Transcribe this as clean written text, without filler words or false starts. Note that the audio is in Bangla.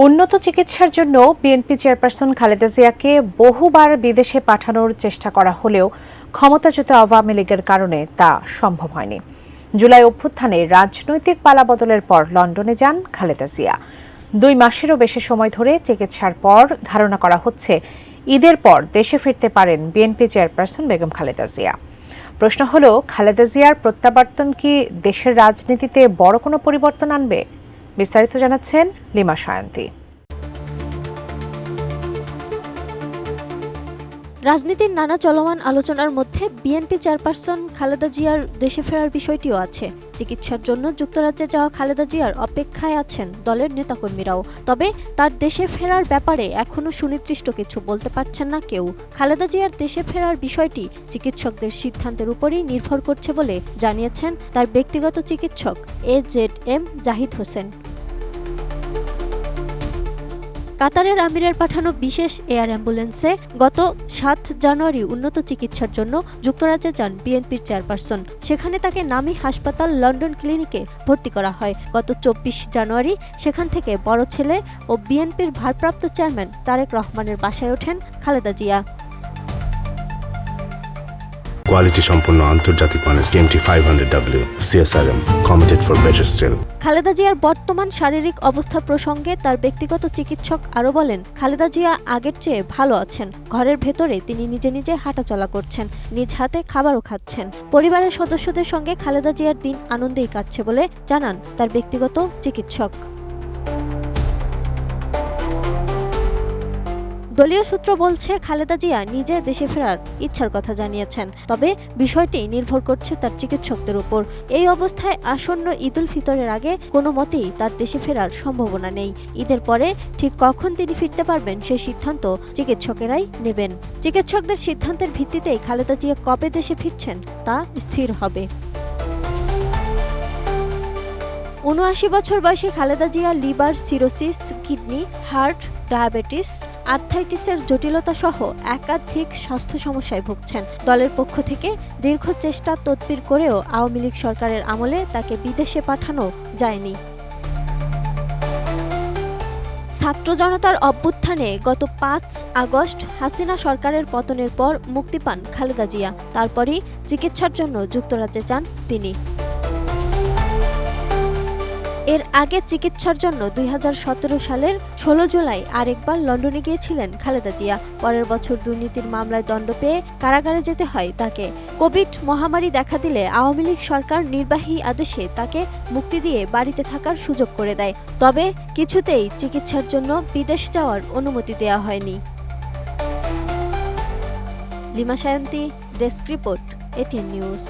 উন্নত চিকিৎসার জন্য বিএনপি চেয়ারপারসন খালেদা জিয়াকে বহুবার বিদেশে পাঠানোর চেষ্টা করা হলেও ক্ষমতাচ্যুত আওয়ামী লীগের কারণে তা সম্ভব হয়নি। জুলাই অভ্যুত্থানে রাজনৈতিক পালাবদলের পর লন্ডনে যান খালেদা জিয়া। 2 মাসেরও বেশি সময় ধরে চিকিৎসার পর ধারণা করা হচ্ছে ঈদের পর দেশে ফিরতে পারেন বিএনপি চেয়ারপারসন বেগম খালেদা জিয়া। প্রশ্ন হলো, খালেদা জিয়ার প্রত্যাবর্তন কি দেশের রাজনীতিতে বড় কোনো পরিবর্তন আনবে? বিস্তারিত জানাচ্ছেন লিমা সায়ন্তী। রাজনীতির নানা চলমান আলোচনার মধ্যে বিএনপি চেয়ারপারসন খালেদা জিয়ার দেশে ফেরার বিষয়টিও আছে। চিকিৎসার জন্য যুক্তরাজ্যে যাওয়া খালেদা জিয়ার অপেক্ষায় আছেন দলের নেতাকর্মীরাও। তবে তার দেশে ফেরার ব্যাপারে এখনও সুনির্দিষ্ট কিছু বলতে পারছেন না কেউ। খালেদা জিয়ার দেশে ফেরার বিষয়টি চিকিৎসকদের সিদ্ধান্তের উপরই নির্ভর করছে বলে জানিয়েছেন তার ব্যক্তিগত চিকিৎসক AZM জাহিদ হোসেন। কাতারের আমিরের পাঠানো বিশেষ এয়ার অ্যাম্বুলেন্সে গত 7 জানুয়ারি উন্নত চিকিৎসার জন্য যুক্তরাজ্যে যান বিএনপির চেয়ারপারসন। সেখানে তাকে নামী হাসপাতাল লন্ডন ক্লিনিকে ভর্তি করা হয়। গত 24 জানুয়ারি সেখান থেকে বড় ছেলে ও বিএনপির ভারপ্রাপ্ত চেয়ারম্যান তারেক রহমানের বাসায় ওঠেন খালেদা জিয়া। কোয়ালিটি সম্পন্ন আন্তর্জাতিক মানের CMT 500W CSRM committed for better still। Khaleda জিয়ার বর্তমান শারীরিক অবস্থা প্রসঙ্গে তার ব্যক্তিগত চিকিৎসক আরও বলেন, খালেদা জিয়া আগের চেয়ে ভালো আছেন। ঘরের ভেতরে তিনি নিজে নিজে হাঁটাচলা করছেন, নিজ হাতে খাবারও খাচ্ছেন। পরিবারের সদস্যদের সঙ্গে খালেদা জিয়ার দিন আনন্দেই কাটছে বলে জানান তার ব্যক্তিগত চিকিৎসক। দলীয় সূত্র বলছে, খালেদা জিয়া নিজে দেশে ফেরার ইচ্ছার কথা জানিয়েছেন, তবে বিষয়টি নির্ভর করছে তার চিকিৎসকদের উপর। এই অবস্থায় আসন্ন ঈদুল ফিতরের আগে কোনো মতেই তার দেশে ফেরার সম্ভাবনা নেই। ঈদের পরে ঠিক কখন তিনি ফিরতে পারবেন সেই সিদ্ধান্ত চিকিৎসকেরাই নেবেন। চিকিৎসকদের সিদ্ধান্তের ভিত্তিতেই খালেদা জিয়া কবে দেশে ফিরছেন তা স্থির হবে। ৭৯ বছর বয়সী Khaleda Zia liver cirrhosis, kidney, heart, diabetes, আর্থ্রাইটিসের জটিলতা সহ একাধিক স্বাস্থ্য সমস্যায় ভুগছেন। দলের পক্ষ থেকে দীর্ঘ চেষ্টা তদবির করেও আওয়ামী লীগ সরকারের আমলে তাকে বিদেশে পাঠানো যায়নি। ছাত্র জনতার অভ্যুত্থানে গত 5 আগস্ট হাসিনা সরকারের পতনের পর মুক্তি পান খালেদা জিয়া। তারপরই চিকিৎসার জন্য যুক্তরাজ্যে যান তিনি। এর আগে চিকিৎসার জন্য 2017 সালের 16 জুলাই আরেকবার লন্ডনে গিয়েছিলেন খালেদা জিয়া। পরের বছর দুর্নীতির মামলায় দণ্ড পেয়ে কারাগারে যেতে হয় তাকে। কোভিড মহামারী দেখা দিলে আওয়ামী লীগ সরকার নির্বাহী আদেশে তাকে মুক্তি দিয়ে বাড়িতে থাকার সুযোগ করে দেয়। তবে কিছুতেই চিকিৎসার জন্য বিদেশ যাওয়ার অনুমতি দেওয়া হয়নি। Lima Sayanti, desk report, ATN news.